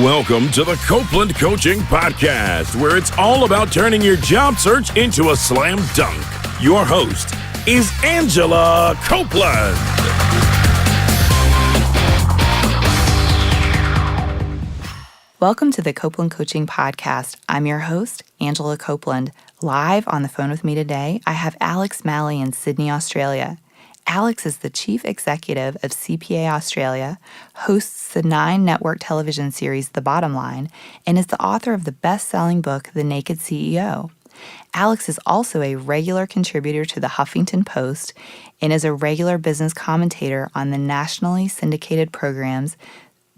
Welcome to the Copeland Coaching Podcast, where it's all about turning your job search into a slam dunk. Your host is Angela Copeland. Welcome to the Copeland Coaching Podcast. I'm your host, Angela Copeland. Live on the phone with me today, I have Alex Malley in Sydney, Australia. Alex is the Chief Executive of CPA Australia, hosts the 9 network television series The Bottom Line, and is the author of the best-selling book The Naked CEO. Alex is also a regular contributor to the Huffington Post and is a regular business commentator on the nationally syndicated programs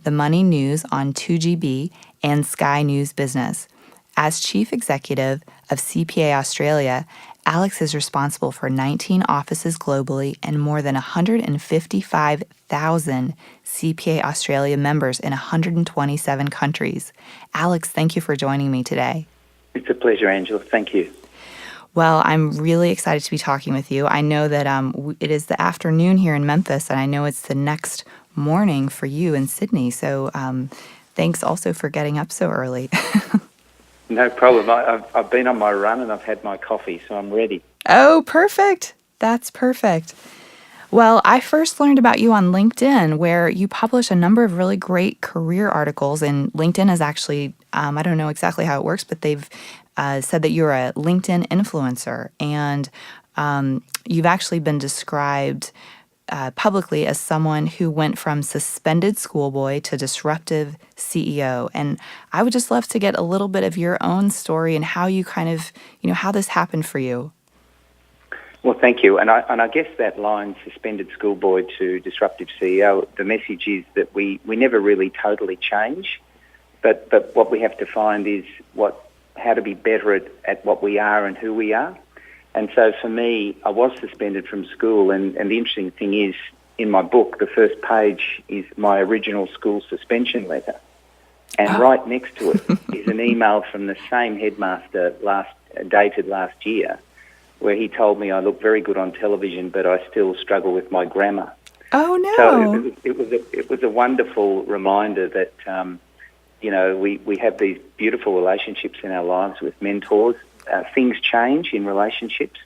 The Money News on 2GB and Sky News Business. As Chief Executive of CPA Australia, Alex is responsible for 19 offices globally and more than 155,000 CPA Australia members in 127 countries. Alex, thank you for joining me today. It's a pleasure, Angela. Thank you. Well, I'm really excited to be talking with you. I know that it is the afternoon here in Memphis, and I know it's the next morning for you in Sydney. So thanks also for getting up so early. No problem. I've been on my run and I've had my coffee, so I'm ready. Oh, perfect. That's perfect. Well, I first learned about you on LinkedIn, where you publish a number of really great career articles. And LinkedIn is actually, I don't know exactly how it works, but they've said that you're a LinkedIn influencer. And you've actually been described publicly as someone who went from suspended schoolboy to disruptive CEO. And I would just love to get a little bit of your own story and how you kind of, how this happened for you. Well, thank you. And I guess that line, suspended schoolboy to disruptive CEO, the message is that we never really totally change, but what we have to find is how to be better at what we are and who we are. And so for me, I was suspended from school, and the interesting thing is, in my book, the first page is my original school suspension letter. And right next to it is an email from the same headmaster dated last year, where he told me I look very good on television, but I still struggle with my grammar. Oh, no. So it was a wonderful reminder that, we have these beautiful relationships in our lives with mentors. Things change in relationships.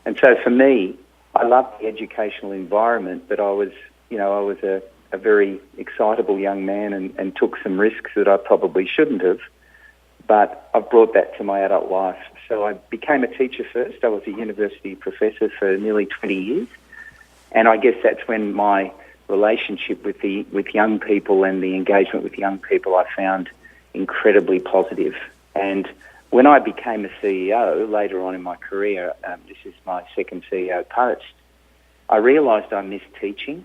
And so for me, I loved the educational environment, but I was a very excitable young man and took some risks that I probably shouldn't have. But I've brought that to my adult life. So I became a teacher first. I was a university professor for nearly 20 years. And I guess that's when my relationship with young people and the engagement with young people I found incredibly positive. And when I became a CEO later on in my career, this is my second CEO post, I realised I missed teaching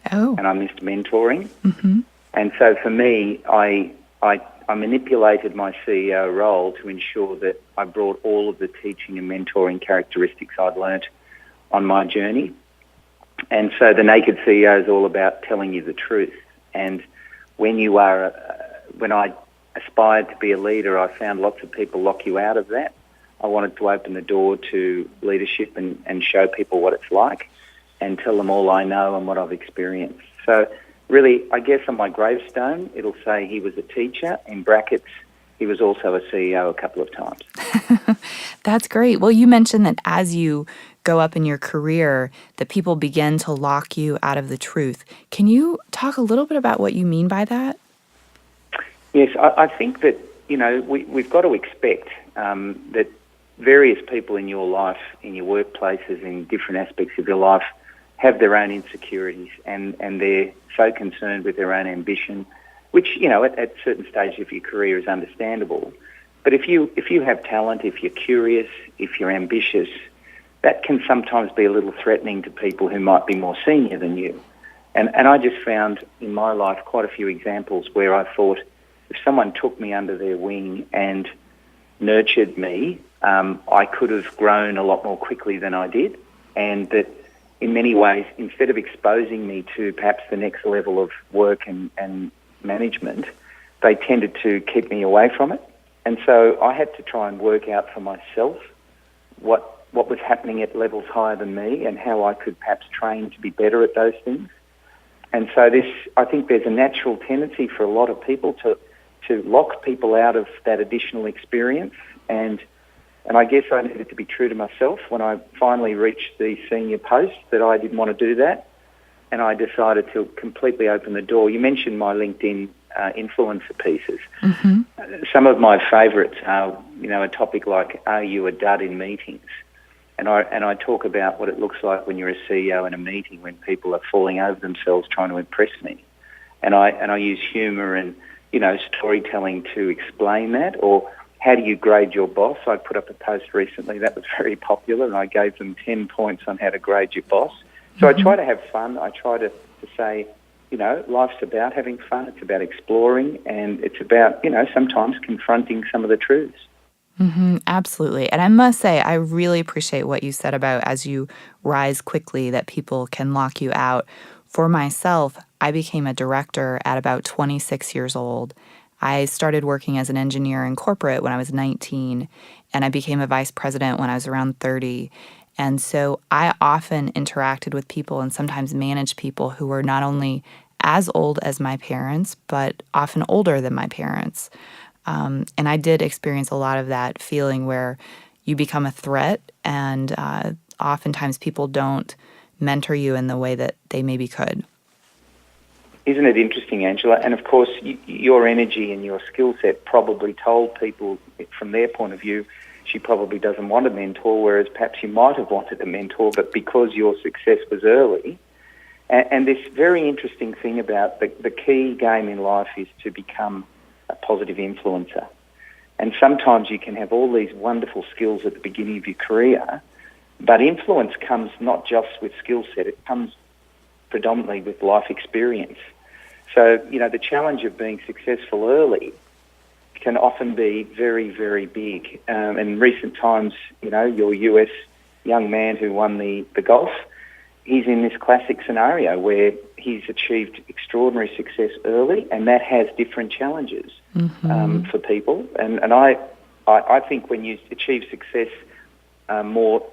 and I missed mentoring. Mm-hmm. And so for me, I manipulated my CEO role to ensure that I brought all of the teaching and mentoring characteristics I'd learnt on my journey. And so the Naked CEO is all about telling you the truth. And when I aspired to be a leader, I found lots of people lock you out of that. I wanted to open the door to leadership and show people what it's like and tell them all I know and what I've experienced. So really, I guess on my gravestone, it'll say he was a teacher, in brackets, he was also a CEO a couple of times. That's great. Well, you mentioned that as you go up in your career, that people begin to lock you out of the truth. Can you talk a little bit about what you mean by that? Yes, I think that, we've got to expect that various people in your life, in your workplaces, in different aspects of your life, have their own insecurities and they're so concerned with their own ambition, which, at certain stages of your career is understandable. But if you have talent, if you're curious, if you're ambitious, that can sometimes be a little threatening to people who might be more senior than you. And I just found in my life quite a few examples where I thought, if someone took me under their wing and nurtured me, I could have grown a lot more quickly than I did. And that in many ways, instead of exposing me to perhaps the next level of work and management, they tended to keep me away from it. And so I had to try and work out for myself what was happening at levels higher than me and how I could perhaps train to be better at those things. And so I think there's a natural tendency for a lot of people to to lock people out of that additional experience. And I guess I needed to be true to myself when I finally reached the senior post that I didn't want to do that. And I decided to completely open the door. You mentioned my LinkedIn influencer pieces. Mm-hmm. Some of my favourites are, a topic like, are you a dud in meetings? And I talk about what it looks like when you're a CEO in a meeting when people are falling over themselves trying to impress me. And I use humour and, storytelling to explain that. Or how do you grade your boss? I put up a post recently that was very popular, and I gave them 10 points on how to grade your boss. So I try to have fun. I try to say, life's about having fun. It's about exploring, and it's about, sometimes confronting some of the truths. Mm-hmm, absolutely. And I must say, I really appreciate what you said about as you rise quickly that people can lock you out. For myself, I became a director at about 26 years old. I started working as an engineer in corporate when I was 19, and I became a vice president when I was around 30. And so I often interacted with people and sometimes managed people who were not only as old as my parents, but often older than my parents. And I did experience a lot of that feeling where you become a threat, and oftentimes people don't mentor you in the way that they maybe could. Isn't it interesting, Angela? And of course, your energy and your skill set probably told people from their point of view, she probably doesn't want a mentor, whereas perhaps you might have wanted a mentor, but because your success was early. And this very interesting thing about the key game in life is to become a positive influencer. And sometimes you can have all these wonderful skills at the beginning of your career, but influence comes not just with skill set, it comes predominantly with life experience. So, the challenge of being successful early can often be very, very big. In recent times, your US young man who won the golf, he's in this classic scenario where he's achieved extraordinary success early, and that has different challenges for people. And I think when you achieve success more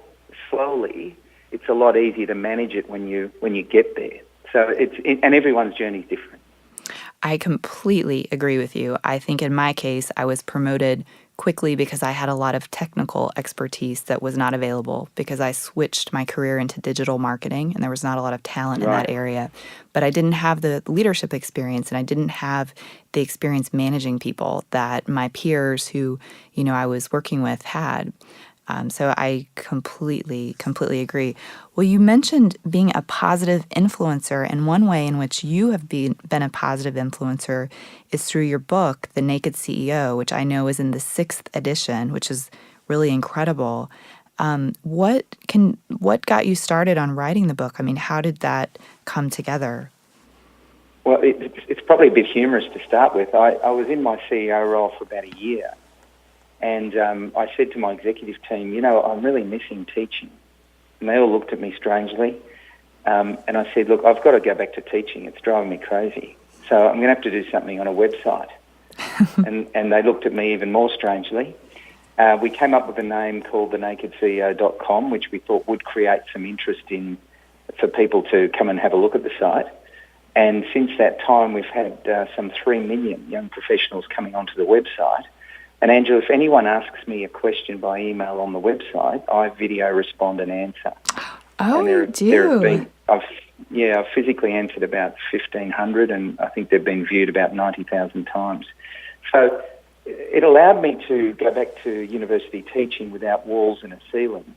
slowly, it's a lot easier to manage it when you get there. So and everyone's journey is different. I completely agree with you. I think in my case, I was promoted quickly because I had a lot of technical expertise that was not available because I switched my career into digital marketing and there was not a lot of talent in that area. But I didn't have the leadership experience and I didn't have the experience managing people that my peers who, I was working with had. So I completely agree. Well, you mentioned being a positive influencer, and one way in which you have been a positive influencer is through your book, The Naked CEO, which I know is in the 6th edition, which is really incredible. What got you started on writing the book? I mean, how did that come together? Well, it's probably a bit humorous to start with. I was in my CEO role for about a year. And I said to my executive team, I'm really missing teaching. And they all looked at me strangely. And I said, look, I've got to go back to teaching. It's driving me crazy. So I'm going to have to do something on a website. and they looked at me even more strangely. We came up with a name called thenakedceo.com, which we thought would create some interest for people to come and have a look at the site. And since that time, we've had some 3 million young professionals coming onto the website. And Angela, if anyone asks me a question by email on the website, I video respond and answer. Oh, you do? I've physically answered about 1,500, and I think they've been viewed about 90,000 times. So it allowed me to go back to university teaching without walls and a ceiling,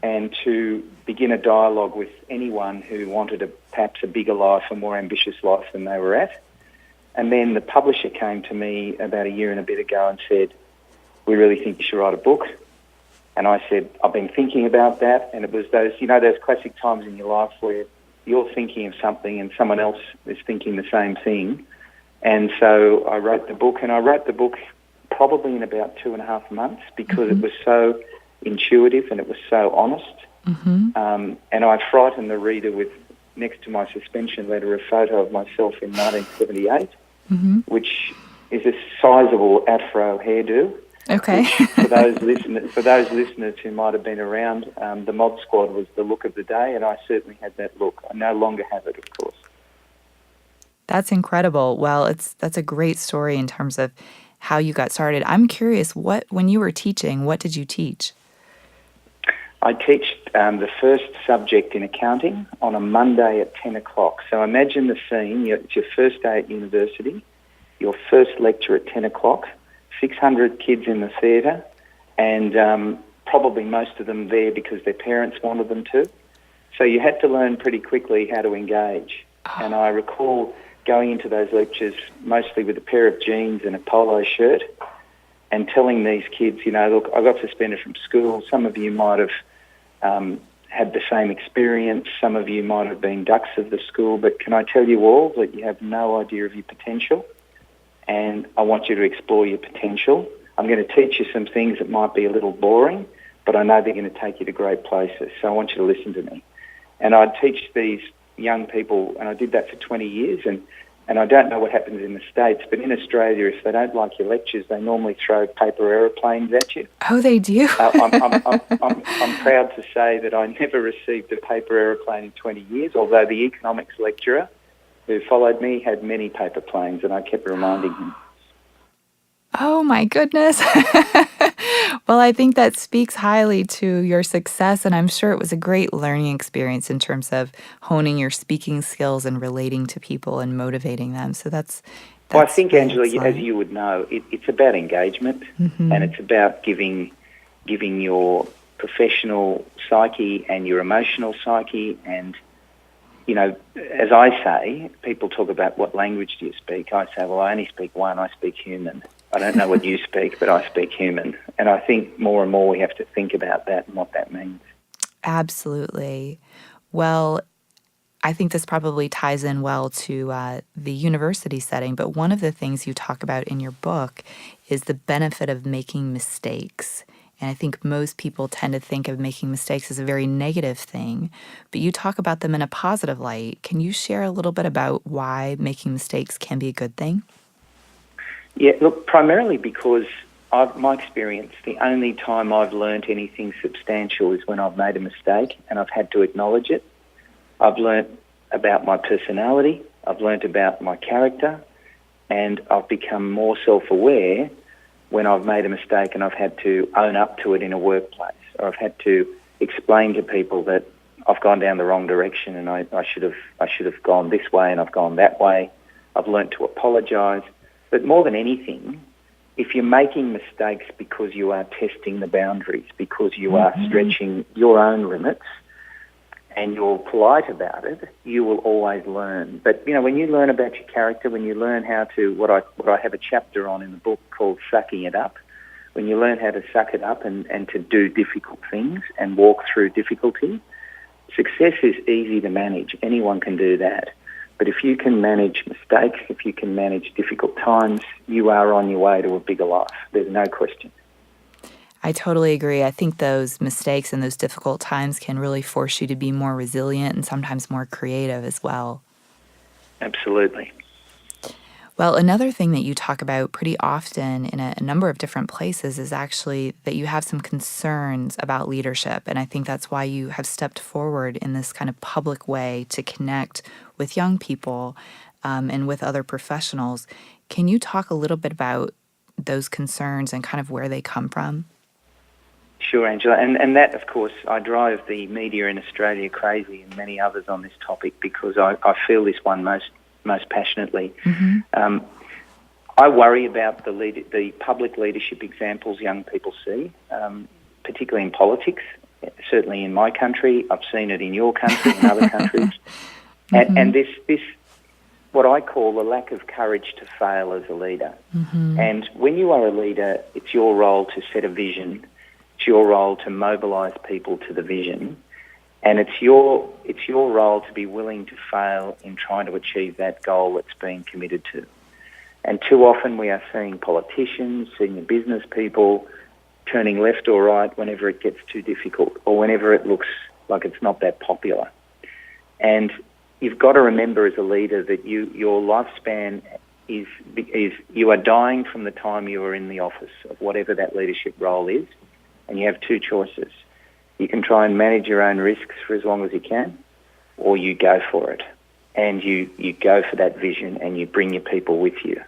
and to begin a dialogue with anyone who wanted perhaps a bigger life, a more ambitious life than they were at. And then the publisher came to me about a year and a bit ago and said, we really think you should write a book. And I said, I've been thinking about that. And it was those classic times in your life where you're thinking of something and someone else is thinking the same thing. And so I wrote the book, and I wrote the book probably in about 2.5 months because it was so intuitive and it was so honest. And I frightened the reader with, next to my suspension letter, a photo of myself in 1978. Which is a sizable afro hairdo. Okay. For those listeners who might have been around, the Mod Squad was the look of the day, and I certainly had that look. I no longer have it, of course. That's incredible. Well, that's a great story in terms of how you got started. I'm curious, when you were teaching, what did you teach? I teach the first subject in accounting on a Monday at 10 o'clock. So imagine the scene. It's your first day at university, your first lecture at 10 o'clock, 600 kids in the theatre, and probably most of them there because their parents wanted them to. So you had to learn pretty quickly how to engage. And I recall going into those lectures mostly with a pair of jeans and a polo shirt and telling these kids, look, I got suspended from school. Some of you might have had the same experience. Some of you might have been ducks of the school. But can I tell you all that you have no idea of your potential? And I want you to explore your potential. I'm going to teach you some things that might be a little boring, but I know they're going to take you to great places. So I want you to listen to me. And I'd teach these young people, and I did that for 20 years, and I don't know what happens in the States, but in Australia, if they don't like your lectures, they normally throw paper aeroplanes at you. Oh, they do? I'm proud to say that I never received a paper aeroplane in 20 years, although the economics lecturer who followed me had many paper planes, and I kept reminding him. Oh, my goodness. Well, I think that speaks highly to your success, and I'm sure it was a great learning experience in terms of honing your speaking skills and relating to people and motivating them. So that's well, I think, Angela, excellent. as you would know, it's about engagement, and it's about giving your professional psyche and your emotional psyche. And, as I say, people talk about what language do you speak. I say, well, I only speak one. I speak human. I don't know what you speak, but I speak human. And I think more and more we have to think about that and what that means. Absolutely. Well, I think this probably ties in well to the university setting, but one of the things you talk about in your book is the benefit of making mistakes. And I think most people tend to think of making mistakes as a very negative thing, but you talk about them in a positive light. Can you share a little bit about why making mistakes can be a good thing? Yeah, look, primarily because my experience, the only time I've learnt anything substantial is when I've made a mistake and I've had to acknowledge it. I've learnt about my personality, I've learnt about my character, and I've become more self-aware when I've made a mistake and I've had to own up to it in a workplace, or I've had to explain to people that I've gone down the wrong direction and I should have gone this way and I've gone that way. I've learnt to apologise. But more than anything, if you're making mistakes because you are testing the boundaries, because you are stretching your own limits and you're polite about it, you will always learn. But, when you learn about your character, when you learn how to, what I have a chapter on in the book called Sucking It Up, when you learn how to suck it up and to do difficult things and walk through difficulty, success is easy to manage. Anyone can do that. But if you can manage mistakes, if you can manage difficult times, you are on your way to a bigger life. There's no question. I totally agree. I think those mistakes and those difficult times can really force you to be more resilient and sometimes more creative as well. Absolutely. Well, another thing that you talk about pretty often in a number of different places is actually that you have some concerns about leadership. And I think that's why you have stepped forward in this kind of public way to connect with young people and with other professionals. Can you talk a little bit about those concerns and kind of where they come from? Sure, Angela. And that, of course, I drive the media in Australia crazy and many others on this topic because I feel this one most passionately. I worry about the public leadership examples young people see, particularly in politics. Certainly in my country, I've seen it in your country and other countries. And this, what I call the lack of courage to fail as a leader. And when you are a leader, it's your role to set a vision. It's your role to mobilise people to the vision. And it's your role to be willing to fail in trying to achieve that goal that's being committed to. And too often we are seeing politicians, senior business people turning left or right whenever it gets too difficult or whenever it looks like it's not that popular. And you've got to remember as a leader that your lifespan is you are dying from the time you are in the office of whatever that leadership role is, and you have two choices. You can try and manage your own risks for as long as you can, or you go for it. and you go for that vision and you bring your people with you.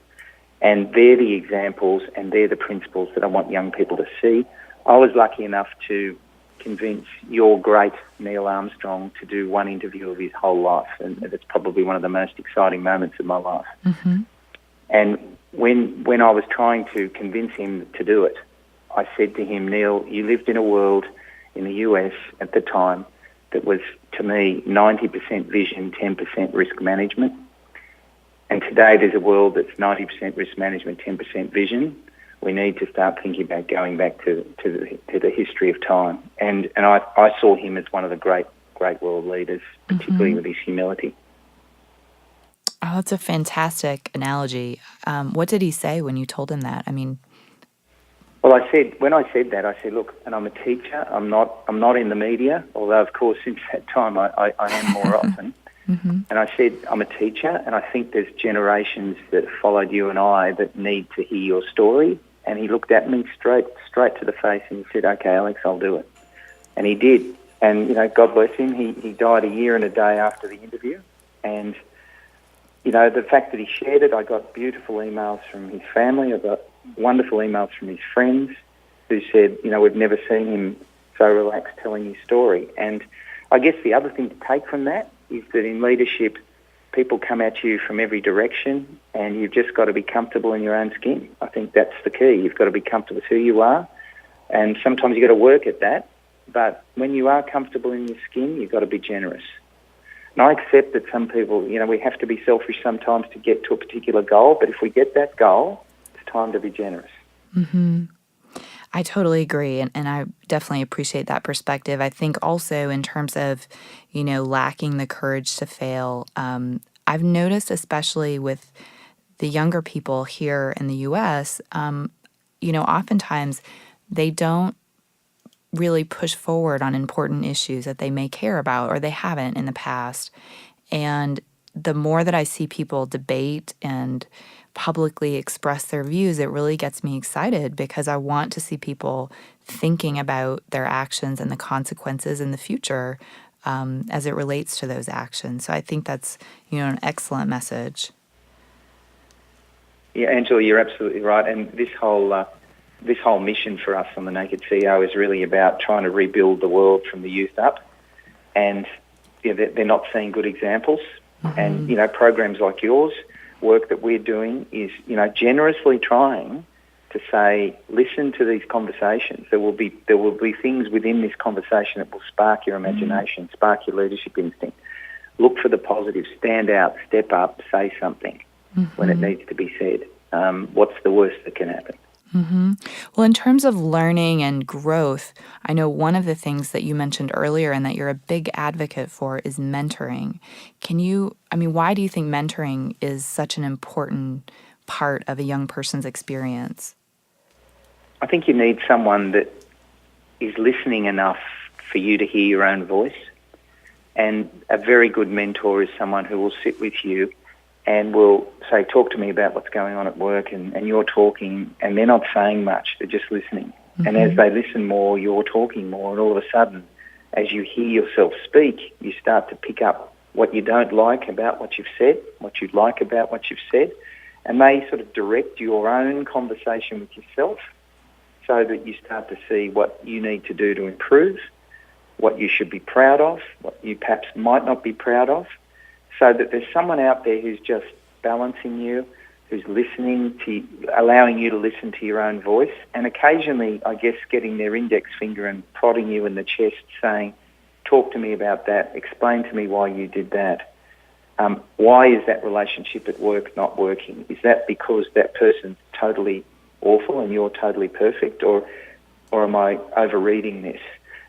And they're the examples and they're the principles that I want young people to see. I was lucky enough to convince your great Neil Armstrong to do one interview of his whole life, and it's probably one of the most exciting moments of my life. Mm-hmm. And when I was trying to convince him to do it, I said to him, Neil, you lived in a world in the US at the time that was, to me, 90% vision, 10% risk management. And today there's a world that's 90% risk management, 10% vision. We need to start thinking about going back to the history of time. And I saw him as one of the great world leaders, particularly with his humility. Oh, that's a fantastic analogy. What did he say when you told him that? I mean, well, when I said that, I said, look, and I'm a teacher. I'm not in the media, although of course since that time I am more often. mm-hmm. And I said, I'm a teacher, and I think there's generations that have followed you and I that need to hear your story. And he looked at me straight to the face and he said, okay, Alex, I'll do it. And he did. And, God bless him, he died a year and a day after the interview. And, the fact that he shared it, I got beautiful emails from his family. I got wonderful emails from his friends who said, we've never seen him so relaxed telling his story. And I guess the other thing to take from that is that in leadership, people come at you from every direction and you've just got to be comfortable in your own skin. I think that's the key. You've got to be comfortable with who you are, and sometimes you've got to work at that. But when you are comfortable in your skin, you've got to be generous. And I accept that some people, we have to be selfish sometimes to get to a particular goal, but if we get that goal, it's time to be generous. Mm-hmm. I totally agree, and I definitely appreciate that perspective. I think also in terms of, lacking the courage to fail, I've noticed, especially with the younger people here in the U.S., oftentimes they don't really push forward on important issues that they may care about or they haven't in the past. And the more that I see people debate and publicly express their views, it really gets me excited because I want to see people thinking about their actions and the consequences in the future as it relates to those actions. So I think that's, an excellent message. Yeah, Angela, you're absolutely right. And this whole mission for us on the Naked CEO is really about trying to rebuild the world from the youth up. And they're not seeing good examples. Mm-hmm. And, programs like yours, work that we're doing is, generously trying to say, listen to these conversations. There will be things within this conversation that will spark your imagination, spark your leadership instinct. Look for the positive, stand out, step up, say something when it needs to be said. What's the worst that can happen? Mm-hmm. Well, in terms of learning and growth, I know one of the things that you mentioned earlier and that you're a big advocate for is mentoring. Why do you think mentoring is such an important part of a young person's experience? I think you need someone that is listening enough for you to hear your own voice. And a very good mentor is someone who will sit with you and will say, talk to me about what's going on at work, and you're talking, and they're not saying much, they're just listening. Mm-hmm. And as they listen more, you're talking more, and all of a sudden, as you hear yourself speak, you start to pick up what you don't like about what you've said, what you like about what you've said, and they sort of direct your own conversation with yourself so that you start to see what you need to do to improve, what you should be proud of, what you perhaps might not be proud of, so that there's someone out there who's just balancing you, who's listening to, allowing you to listen to your own voice, and occasionally, I guess, getting their index finger and prodding you in the chest, saying, talk to me about that, explain to me why you did that. Why is that relationship at work not working? Is that because that person's totally awful and you're totally perfect, or am I overreading this?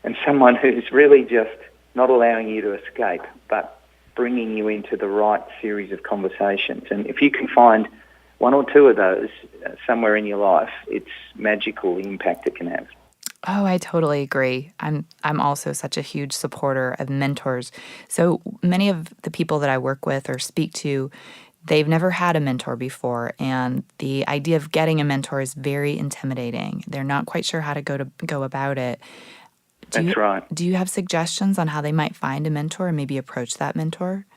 And someone who's really just not allowing you to escape, but bringing you into the right series of conversations. And if you can find one or two of those somewhere in your life, it's magical the impact it can have. Oh, I totally agree. I'm also such a huge supporter of mentors. So many of the people that I work with or speak to, they've never had a mentor before, and the idea of getting a mentor is very intimidating. They're not quite sure how to go about it. That's right. Do you have suggestions on how they might find a mentor and maybe approach that mentor?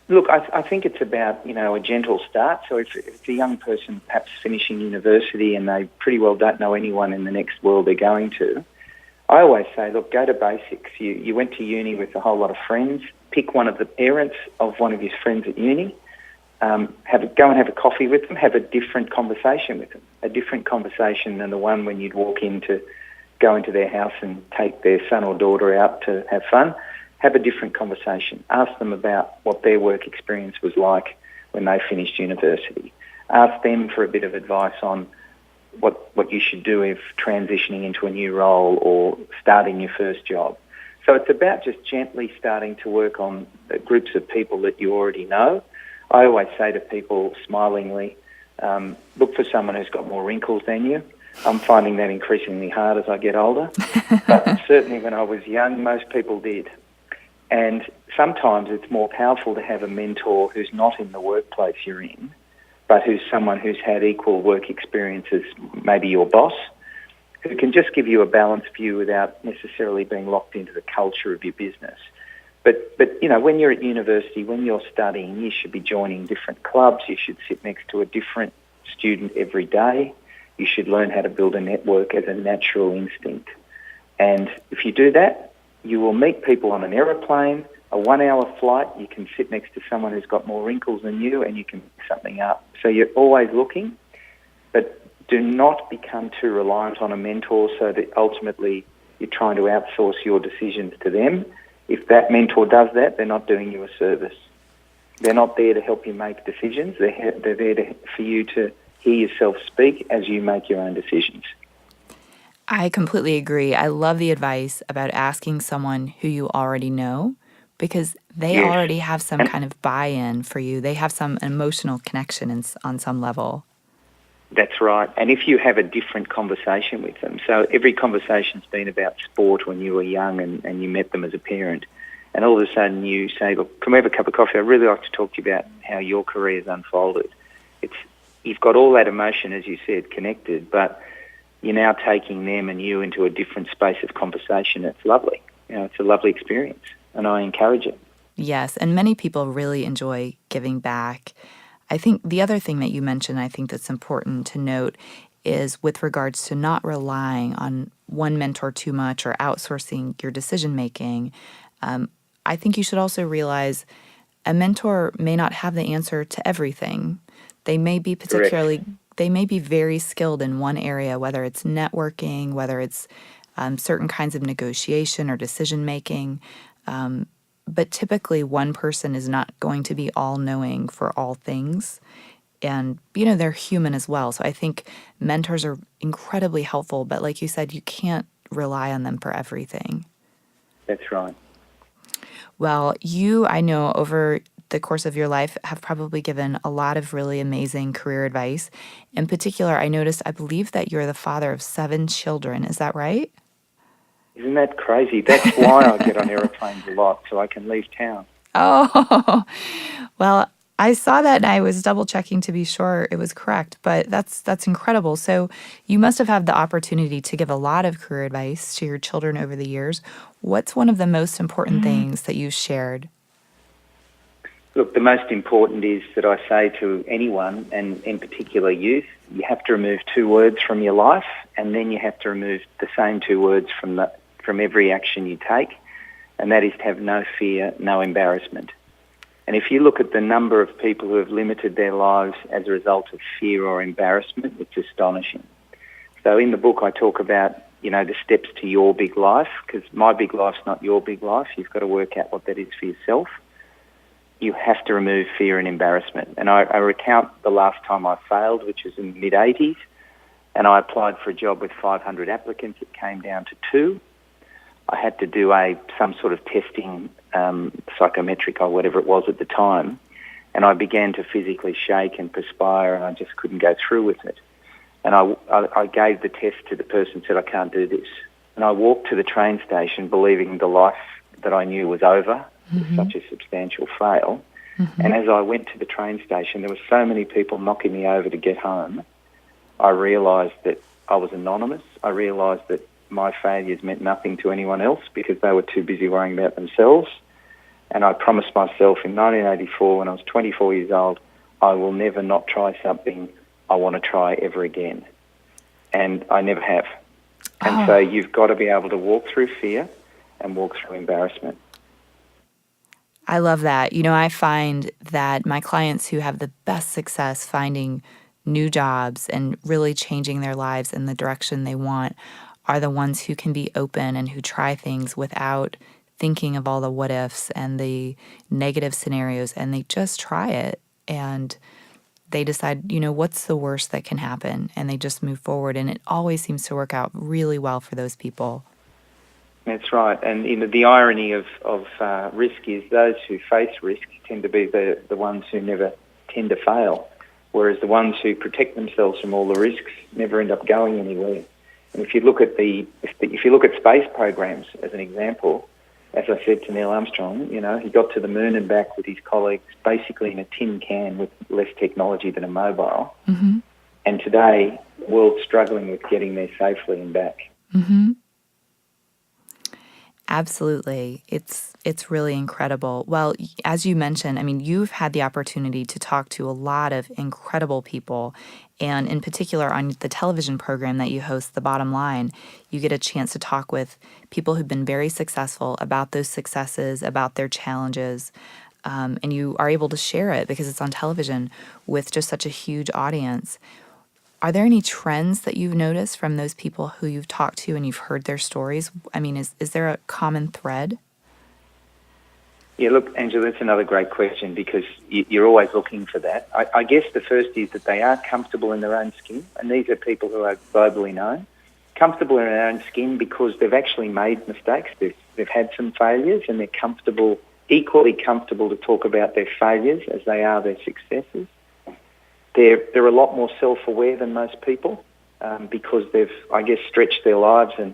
Look, I think it's about, a gentle start. So if it's a young person perhaps finishing university and they pretty well don't know anyone in the next world they're going to, I always say, look, go to basics. You went to uni with a whole lot of friends. Pick one of the parents of one of your friends at uni. Go and have a coffee with them. Have a different conversation with them. A different conversation than the one when you'd go into their house and take their son or daughter out to have fun. Have a different conversation. Ask them about what their work experience was like when they finished university. Ask them for a bit of advice on what you should do if transitioning into a new role or starting your first job. So it's about just gently starting to work on groups of people that you already know. I always say to people smilingly, look for someone who's got more wrinkles than you. I'm finding that increasingly hard as I get older. But certainly when I was young, most people did. And sometimes it's more powerful to have a mentor who's not in the workplace you're in, but who's someone who's had equal work experience as maybe your boss, who can just give you a balanced view without necessarily being locked into the culture of your business. But when you're at university, when you're studying, you should be joining different clubs. You should sit next to a different student every day. You should learn how to build a network as a natural instinct. And if you do that, you will meet people on an aeroplane, a 1-hour flight. You can sit next to someone who's got more wrinkles than you and you can pick something up. So you're always looking, but do not become too reliant on a mentor so that ultimately you're trying to outsource your decisions to them. If that mentor does that, they're not doing you a service. They're not there to help you make decisions. They're there for you to hear yourself speak as you make your own decisions. I completely agree. I love the advice about asking someone who you already know because they already have some kind of buy-in for you. They have some emotional connection on some level. That's right. And if you have a different conversation with them, so every conversation's been about sport when you were young and you met them as a parent, and all of a sudden you say, look, can we have a cup of coffee? I'd really like to talk to you about how your career's unfolded. You've got all that emotion, as you said, connected, but you're now taking them and you into a different space of conversation. It's lovely. It's a lovely experience, and I encourage it. Yes, and many people really enjoy giving back. I think the other thing that you mentioned, I think that's important to note, is with regards to not relying on one mentor too much or outsourcing your decision-making. I think you should also realize a mentor may not have the answer to everything. They may be They may be very skilled in one area, whether it's networking, whether it's certain kinds of negotiation or decision-making. But typically one person is not going to be all-knowing for all things. And, they're human as well. So I think mentors are incredibly helpful. But like you said, you can't rely on them for everything. That's right. Well, I know, over the course of your life have probably given a lot of really amazing career advice. In particular, I believe that you're the father of 7 children. Is that right? Isn't that crazy? That's why I get on aeroplanes a lot, so I can leave town. Oh, well, I saw that and I was double checking to be sure it was correct, but that's incredible. So you must have had the opportunity to give a lot of career advice to your children over the years. What's one of the most important things that you shared? Look, the most important is that I say to anyone, and in particular youth, you have to remove 2 words from your life, and then you have to remove the same 2 words from every action you take, and that is to have no fear, no embarrassment. And if you look at the number of people who have limited their lives as a result of fear or embarrassment, it's astonishing. So in the book I talk about, the steps to your big life, because my big life's not your big life. You've got to work out what that is for yourself. You have to remove fear and embarrassment. And I recount the last time I failed, which was in the mid-'80s, and I applied for a job with 500 applicants. It came down to 2. I had to do some sort of testing, psychometric or whatever it was at the time, and I began to physically shake and perspire, and I just couldn't go through with it. And I gave the test to the person and said, I can't do this. And I walked to the train station believing the life that I knew was over. Mm-hmm. Such a substantial fail. Mm-hmm. And as I went to the train station, there were so many people knocking me over to get home. I realised that I was anonymous. I realised that my failures meant nothing to anyone else because they were too busy worrying about themselves. And I promised myself in 1984, when I was 24 years old, I will never not try something I want to try ever again. And I never have. And so you've got to be able to walk through fear and walk through embarrassment. I love that. I find that my clients who have the best success finding new jobs and really changing their lives in the direction they want are the ones who can be open and who try things without thinking of all the what ifs and the negative scenarios, and they just try it and they decide, what's the worst that can happen, and they just move forward, and it always seems to work out really well for those people. That's right. And the irony of risk is those who face risk tend to be the ones who never tend to fail, whereas the ones who protect themselves from all the risks never end up going anywhere. And if you look at space programs as an example, as I said to Neil Armstrong, he got to the moon and back with his colleagues basically in a tin can with less technology than a mobile. Mm-hmm. And today, the world's struggling with getting there safely and back. Mm-hmm. Absolutely. It's really incredible. Well, as you mentioned, you've had the opportunity to talk to a lot of incredible people. And in particular, on the television program that you host, The Bottom Line, you get a chance to talk with people who've been very successful about those successes, about their challenges. And you are able to share it because it's on television with just such a huge audience. Are there any trends that you've noticed from those people who you've talked to and you've heard their stories? Is there a common thread? Yeah, look, Angela, that's another great question because you're always looking for that. I guess the first is that they are comfortable in their own skin, and these are people who are globally known. Comfortable in their own skin because they've actually made mistakes. They've had some failures, and they're equally comfortable to talk about their failures as they are their successes. They're a lot more self-aware than most people because they've, I guess, stretched their lives and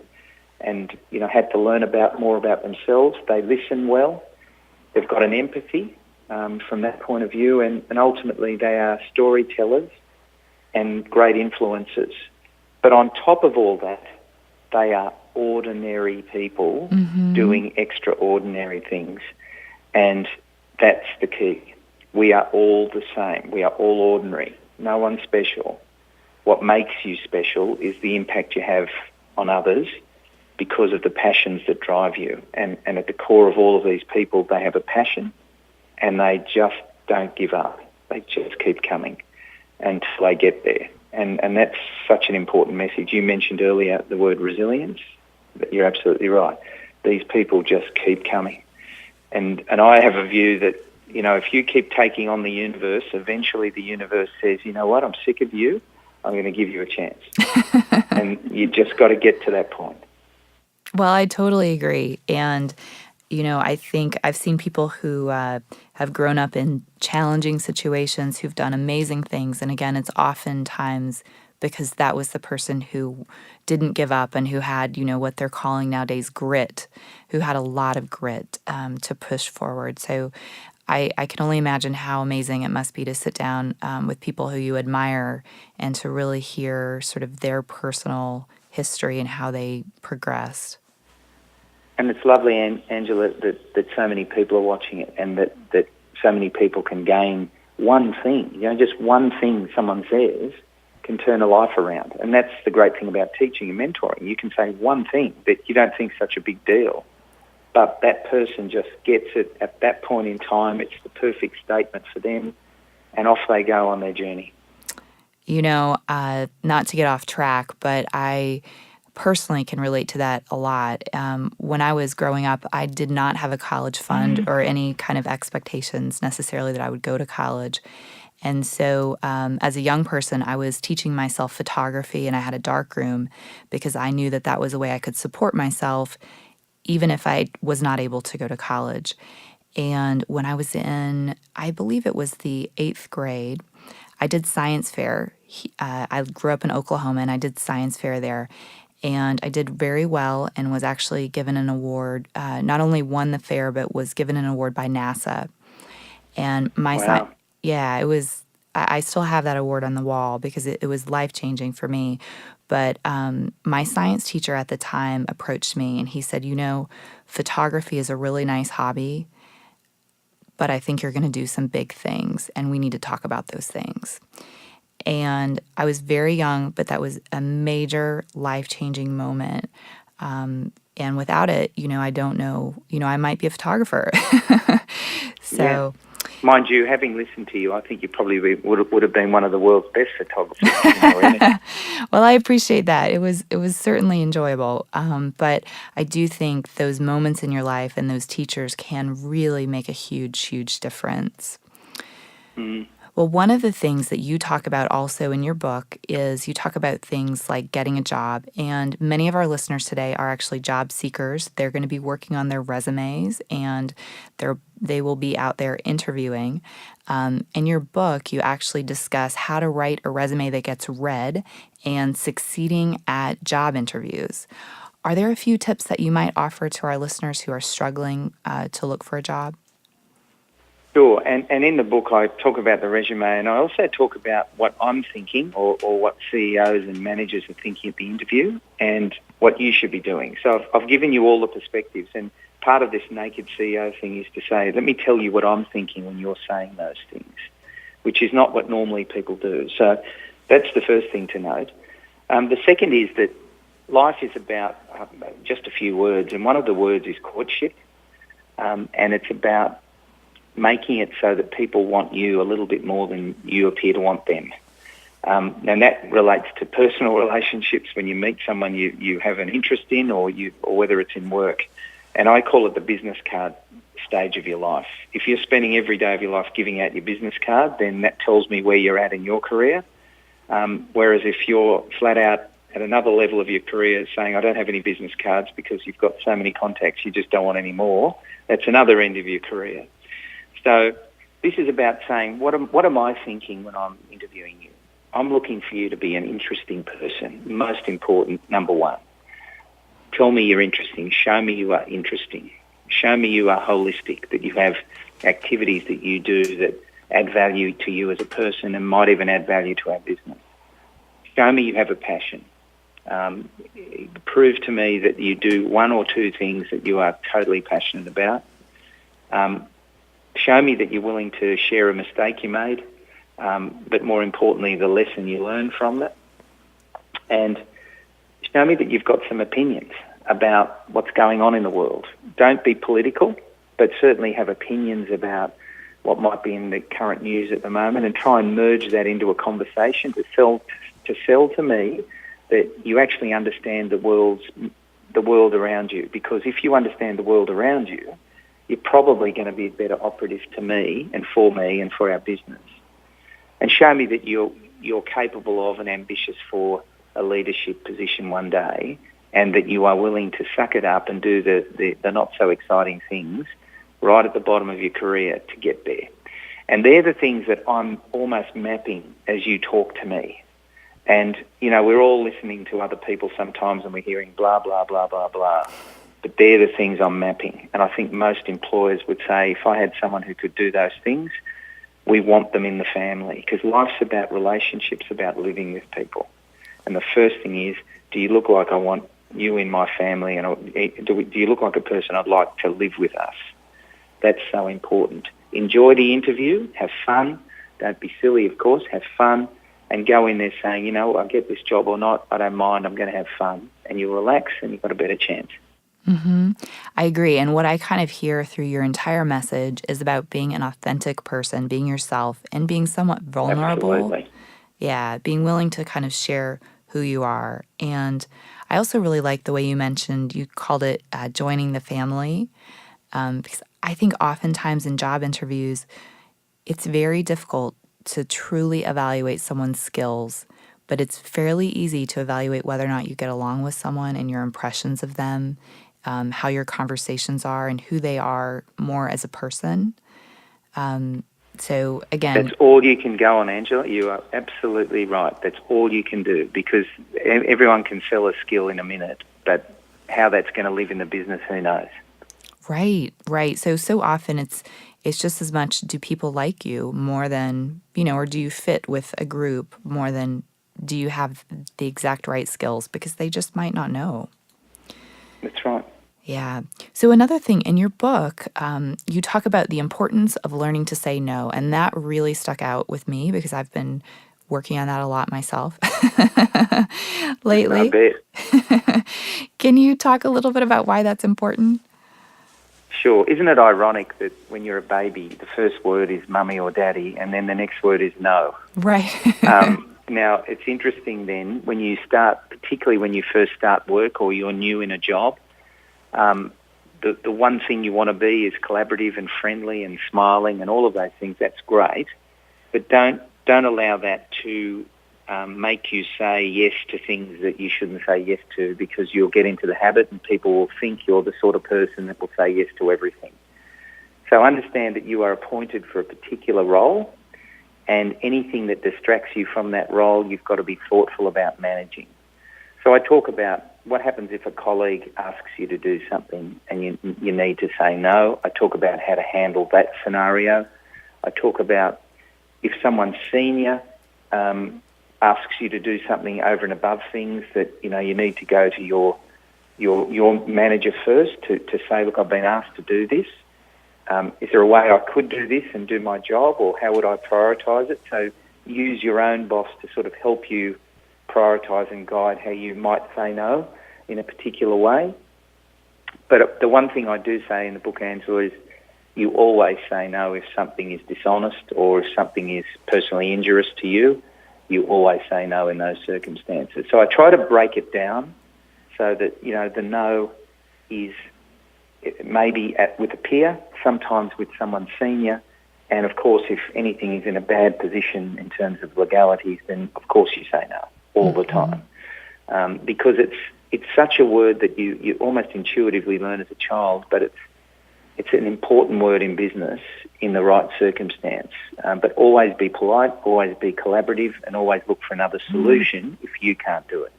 had to learn more about themselves. They listen well. They've got an empathy from that point of view, and ultimately they are storytellers and great influencers. But on top of all that, they are ordinary people doing extraordinary things, and that's the key. We are all the same. We are all ordinary. No one's special. What makes you special is the impact you have on others because of the passions that drive you. And at the core of all of these people, they have a passion and they just don't give up. They just keep coming until they get there. And that's such an important message. You mentioned earlier the word resilience. You're absolutely right. These people just keep coming. And I have a view that, if you keep taking on the universe, eventually the universe says, you know what, I'm sick of you. I'm going to give you a chance. And you just got to get to that point. Well, I totally agree. And, I think I've seen people who have grown up in challenging situations, who've done amazing things. And again, it's oftentimes because that was the person who didn't give up and who had, what they're calling nowadays grit, who had a lot of grit to push forward. So I can only imagine how amazing it must be to sit down with people who you admire and to really hear sort of their personal history and how they progressed. And it's lovely, Angela, that so many people are watching it and that so many people can gain one thing. Just one thing someone says can turn a life around. And that's the great thing about teaching and mentoring. You can say one thing that you don't think is such a big deal, but that person just gets it at that point in time. It's the perfect statement for them, and off they go on their journey. Not to get off track, but I personally can relate to that a lot. When I was growing up, I did not have a college fund or any kind of expectations necessarily that I would go to college. And so as a young person, I was teaching myself photography, and I had a darkroom because I knew that was a way I could support myself even if I was not able to go to college. And when I was in, I believe it was the 8th grade, I did science fair. I grew up in Oklahoma, and I did science fair there. And I did very well and was actually given an award, not only won the fair, but was given an award by NASA. And Wow. it was, I still have that award on the wall because it was life-changing for me. But my science teacher at the time approached me and he said, photography is a really nice hobby, but I think you're going to do some big things, and we need to talk about those things. And I was very young, but that was a major life-changing moment. And without it, I don't know, I might be a photographer. So, yeah. Mind you, having listened to you, I think you probably would have been one of the world's best photographers. Well, I appreciate that. It was certainly enjoyable. But I do think those moments in your life and those teachers can really make a huge, huge difference. Mm. Well, one of the things that you talk about also in your book is you talk about things like getting a job. And many of our listeners today are actually job seekers. They're going to be working on their resumes, and they will be out there interviewing. In your book, you actually discuss how to write a resume that gets read and succeeding at job interviews. Are there a few tips that you might offer to our listeners who are struggling to look for a job? Sure, and in the book I talk about the resume, and I also talk about what I'm thinking or what CEOs and managers are thinking at the interview and what you should be doing. So I've given you all the perspectives, and part of this naked CEO thing is to say, let me tell you what I'm thinking when you're saying those things, which is not what normally people do. So that's the first thing to note. The second is that life is about just a few words, and one of the words is courtship, and it's about making it so that people want you a little bit more than you appear to want them. And that relates to personal relationships when you meet someone you have an interest in or whether it's in work. And I call it the business card stage of your life. If you're spending every day of your life giving out your business card, then that tells me where you're at in your career. Whereas if you're flat out at another level of your career saying, I don't have any business cards because you've got so many contacts, you just don't want any more, that's another end of your career. So this is about saying, what am I thinking when I'm interviewing you? I'm looking for you to be an interesting person. Most important, number one. Tell me you're interesting. Show me you are interesting. Show me you are holistic, that you have activities that you do that add value to you as a person and might even add value to our business. Show me you have a passion. Prove to me that you do one or two things that you are totally passionate about. Show me that you're willing to share a mistake you made, but more importantly, the lesson you learned from it. And show me that you've got some opinions about what's going on in the world. Don't be political, but certainly have opinions about what might be in the current news at the moment, and try and merge that into a conversation to sell to me that you actually understand the world around you. Because if you understand the world around you, you're probably going to be a better operative to me and for our business. And show me that you're capable of and ambitious for a leadership position one day, and that you are willing to suck it up and do the not so exciting things right at the bottom of your career to get there. And they're the things that I'm almost mapping as you talk to me. And, we're all listening to other people sometimes and we're hearing blah, blah, blah, blah, blah. But they're the things I'm mapping. And I think most employers would say, if I had someone who could do those things, we want them in the family. Because life's about relationships, about living with people. And the first thing is, do you look like I want you in my family? And do you look like a person I'd like to live with us? That's so important. Enjoy the interview, have fun. Don't be silly, of course, have fun. And go in there saying, I get this job or not, I don't mind, I'm going to have fun. And you relax and you've got a better chance. Mm-hmm. I agree. And what I kind of hear through your entire message is about being an authentic person, being yourself, and being somewhat vulnerable. Absolutely. Yeah, being willing to kind of share who you are. And I also really like the way you mentioned, you called it joining the family. Because I think oftentimes in job interviews, it's very difficult to truly evaluate someone's skills, but it's fairly easy to evaluate whether or not you get along with someone and your impressions of them, how your conversations are and who they are more as a person. So again, that's all you can go on, Angela. You are absolutely right. That's all you can do, because everyone can sell a skill in a minute, but how that's going to live in the business, who knows? Right. So often it's just as much, do people like you more than, or do you fit with a group more than do you have the exact right skills, because they just might not know. That's right. Yeah. So another thing in your book, you talk about the importance of learning to say no, and that really stuck out with me because I've been working on that a lot myself I lately. bet. Can you talk a little bit about why that's important? Sure. Isn't it ironic that when you're a baby, the first word is mummy or daddy, and then the next word is no? Right. Now, it's interesting then when you start, particularly when you first start work or you're new in a job, the one thing you want to be is collaborative and friendly and smiling and all of those things. That's great, but don't allow that to make you say yes to things that you shouldn't say yes to, because you'll get into the habit and people will think you're the sort of person that will say yes to everything. So understand that you are appointed for a particular role, and anything that distracts you from that role, you've got to be thoughtful about managing. So I talk about what happens if a colleague asks you to do something and you need to say no. I talk about how to handle that scenario. I talk about if someone senior asks you to do something over and above things that, you need to go to your manager first to say, look, I've been asked to do this. Is there a way I could do this and do my job, or how would I prioritise it? So use your own boss to sort of help you prioritise and guide how you might say no in a particular way. But the one thing I do say in the book, Angela, is you always say no if something is dishonest or if something is personally injurious to you. You always say no in those circumstances. So I try to break it down so that, the no is maybe with a peer, sometimes with someone senior, and of course if anything is in a bad position in terms of legalities, then of course you say no all the time, because it's such a word that you almost intuitively learn as a child, but it's an important word in business in the right circumstance. But always be polite, always be collaborative, and always look for another solution if you can't do it.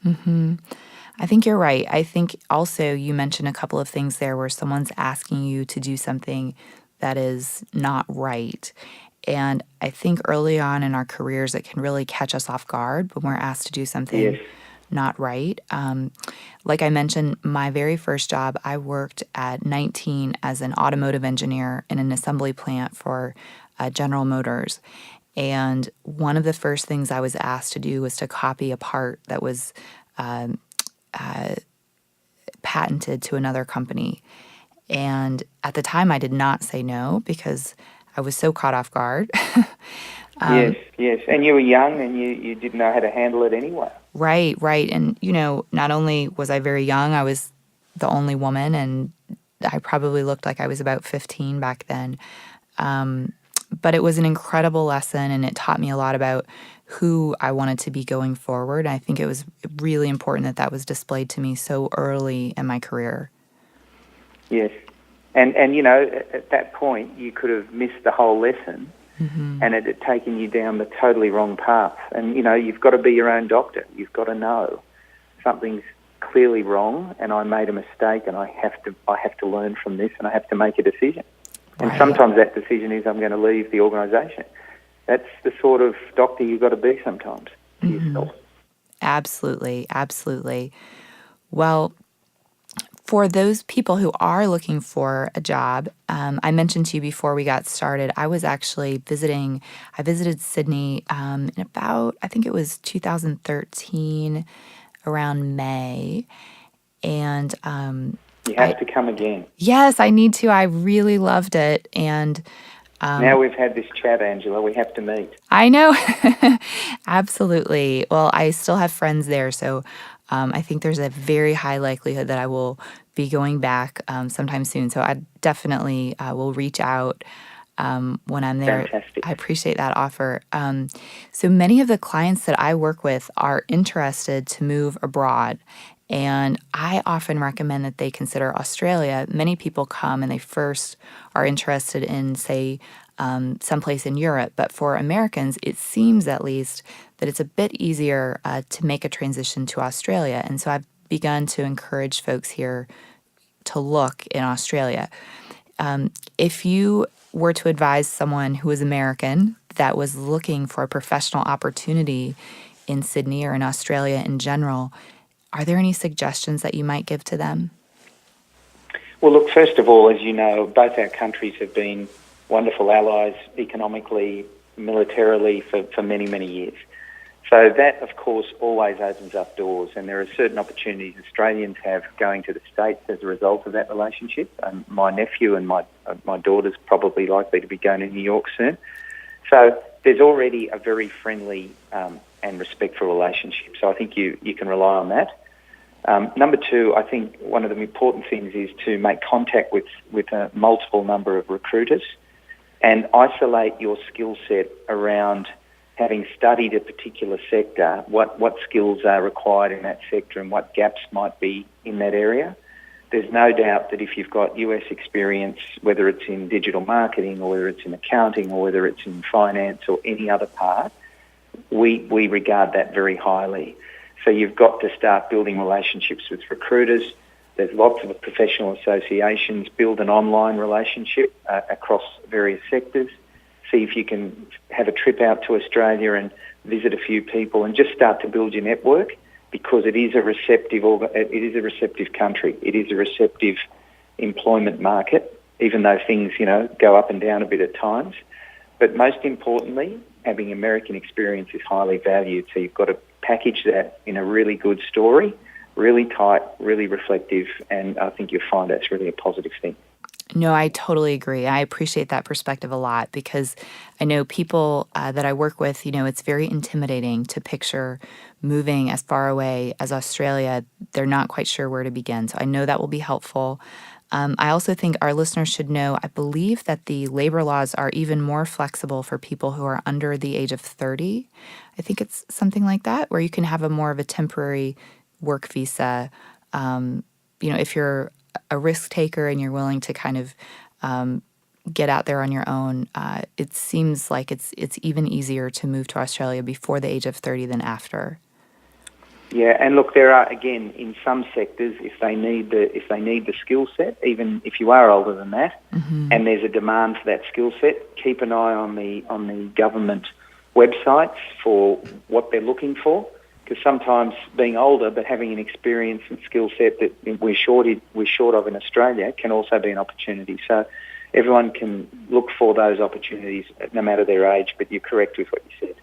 Mm-hmm. I think you're right. I think also you mentioned a couple of things there where someone's asking you to do something that is not right. And I think early on in our careers, it can really catch us off guard when we're asked to do something Yes. not right. Like I mentioned, my very first job, I worked at 19 as an automotive engineer in an assembly plant for General Motors. And one of the first things I was asked to do was to copy a part that was patented to another company. And at the time, I did not say no because I was so caught off guard. Yes. And you were young and you didn't know how to handle it anyway. Right. And, not only was I very young, I was the only woman, and I probably looked like I was about 15 back then. But it was an incredible lesson, and it taught me a lot about who I wanted to be going forward. I think it was really important that was displayed to me so early in my career. Yes. And at that point, you could have missed the whole lesson, and it had taken you down the totally wrong path. And, you've got to be your own doctor. You've got to know something's clearly wrong, and I made a mistake, and I have to learn from this, and I have to make a decision. And Right. sometimes that decision is I'm going to leave the organisation. That's the sort of doctor you've got to be sometimes to yourself. Absolutely. Well, for those people who are looking for a job, I mentioned to you before we got started, I visited Sydney in about, I think it was 2013, around May. And You have to come again. yes, I need to. I really loved it. And Now we've had this chat, Angela, we have to meet. I know. Absolutely. Well, I still have friends there, so I think there's a very high likelihood that I will be going back sometime soon. So I definitely will reach out when I'm there. Fantastic. I appreciate that offer. So many of the clients that I work with are interested to move abroad. And I often recommend that they consider Australia. Many people come and they first are interested in, say, someplace in Europe. But for Americans, it seems at least that it's a bit easier to make a transition to Australia. And so I've begun to encourage folks here to look in Australia. If you were to advise someone who is American that was looking for a professional opportunity in Sydney or in Australia in general, are there any suggestions that you might give to them? Well, look, first of all, as you know, both our countries have been wonderful allies economically, militarily for many, many years. So that, of course, always opens up doors, and there are certain opportunities Australians have going to the States as a result of that relationship. My nephew and my daughter's probably likely to be going to New York soon. So there's already a very friendly and respectful relationship. So I think you can rely on that. Number two, I think one of the important things is to make contact with a multiple number of recruiters and isolate your skill set around having studied a particular sector, what skills are required in that sector and what gaps might be in that area. There's no doubt that if you've got US experience, whether it's in digital marketing or whether it's in accounting or whether it's in finance or any other part, we regard that very highly. So you've got to start building relationships with recruiters. There's lots of professional associations. Build an online relationship across various sectors. See if you can have a trip out to Australia and visit a few people and just start to build your network, because it is a receptive country. It is a receptive employment market, even though things, go up and down a bit at times. But most importantly, having American experience is highly valued. So you've got to package that in a really good story, really tight, really reflective, and I think you'll find that's really a positive thing. No, I totally agree. I appreciate that perspective a lot, because I know people that I work with, it's very intimidating to picture moving as far away as Australia. They're not quite sure where to begin. So I know that will be helpful. I also think our listeners should know, I believe that the labor laws are even more flexible for people who are under the age of 30. I think it's something like that, where you can have more of a temporary work visa. If you're a risk taker and you're willing to kind of get out there on your own, it seems like it's even easier to move to Australia before the age of 30 than after. Yeah, and look, there are, again, in some sectors, if they need the skill set, even if you are older than that, and there's a demand for that skill set, keep an eye on the government websites for what they're looking for. Because sometimes being older but having an experience and skill set that we're short of in Australia can also be an opportunity. So everyone can look for those opportunities no matter their age, but you're correct with what you said.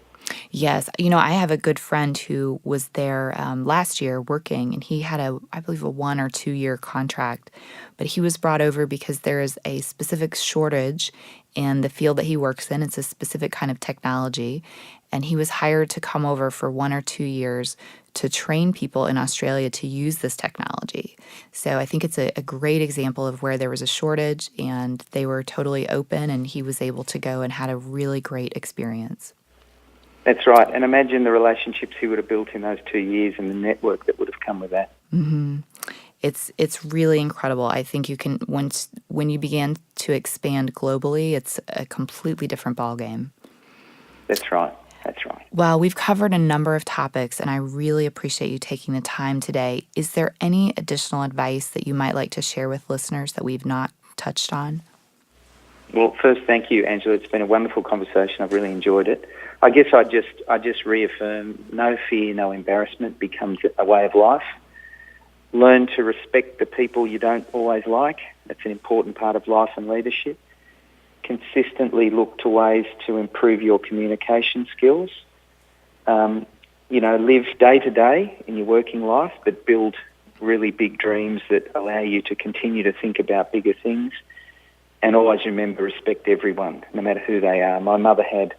Yes. I have a good friend who was there last year working, and he had I believe a 1 or 2 year contract, but he was brought over because there is a specific shortage in the field that he works in. It's a specific kind of technology, and he was hired to come over for 1 or 2 years to train people in Australia to use this technology. So I think it's a great example of where there was a shortage and they were totally open, and he was able to go and had a really great experience. That's right. And imagine the relationships he would have built in those 2 years and the network that would have come with that. Mm-hmm. It's really incredible. I think you can, when you begin to expand globally, it's a completely different ballgame. That's right. That's right. Well, we've covered a number of topics, and I really appreciate you taking the time today. Is there any additional advice that you might like to share with listeners that we've not touched on? Well, first, thank you, Angela. It's been a wonderful conversation. I've really enjoyed it. I guess I just reaffirm, no fear, no embarrassment becomes a way of life. Learn to respect the people you don't always like. That's an important part of life and leadership. Consistently look to ways to improve your communication skills. Live day to day in your working life, but build really big dreams that allow you to continue to think about bigger things. And always remember, respect everyone, no matter who they are. My mother had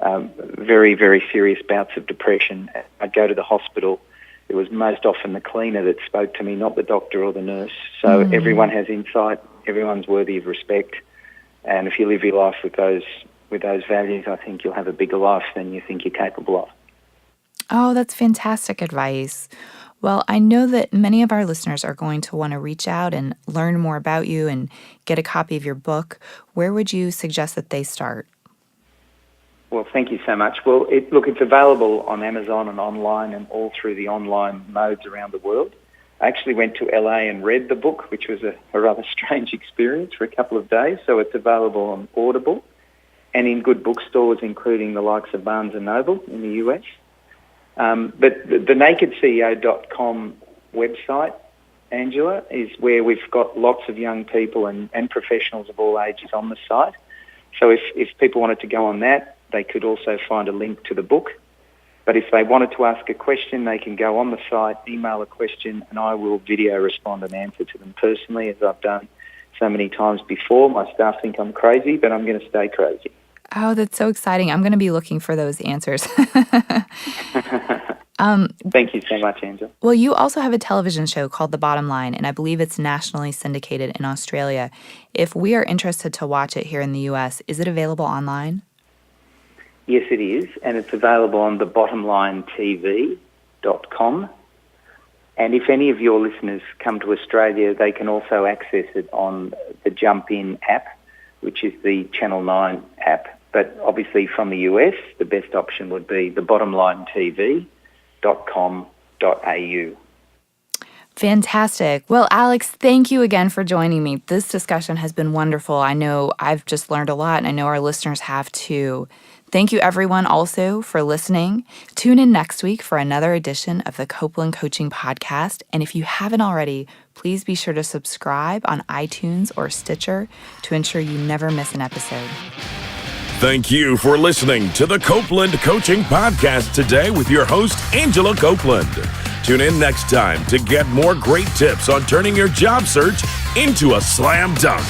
very, very serious bouts of depression. I'd go to the hospital. It was most often the cleaner that spoke to me, not the doctor or the nurse. So everyone has insight. Everyone's worthy of respect. And if you live your life with those values, I think you'll have a bigger life than you think you're capable of. Oh, that's fantastic advice. Well, I know that many of our listeners are going to want to reach out and learn more about you and get a copy of your book. Where would you suggest that they start? Well, thank you so much. Well, it's available on Amazon and online and all through the online modes around the world. I actually went to LA and read the book, which was a rather strange experience for a couple of days. So it's available on Audible and in good bookstores, including the likes of Barnes & Noble in the US. But the nakedceo.com website Angela, is where we've got lots of young people and professionals of all ages on the site. So if people wanted to go on that, they could also find a link to the book. But if they wanted to ask a question, they can go on the site, email a question, and I will video respond and answer to them personally, as I've done so many times before. My staff think I'm crazy, but I'm going to stay crazy. Oh, that's so exciting. I'm going to be looking for those answers. Thank you so much, Angela. Well, you also have a television show called The Bottom Line, and I believe it's nationally syndicated in Australia. If we are interested to watch it here in the U.S., is it available online? Yes, it is, and it's available on thebottomlinetv.com. And if any of your listeners come to Australia, they can also access it on the Jump In app, which is the Channel 9 app. But obviously from the US, the best option would be thebottomlinetv.com.au. Fantastic. Well, Alex, thank you again for joining me. This discussion has been wonderful. I know I've just learned a lot, and I know our listeners have too. Thank you, everyone, also for listening. Tune in next week for another edition of the Copeland Coaching Podcast. And if you haven't already, please be sure to subscribe on iTunes or Stitcher to ensure you never miss an episode. Thank you for listening to the Copeland Coaching Podcast today with your host, Angela Copeland. Tune in next time to get more great tips on turning your job search into a slam dunk.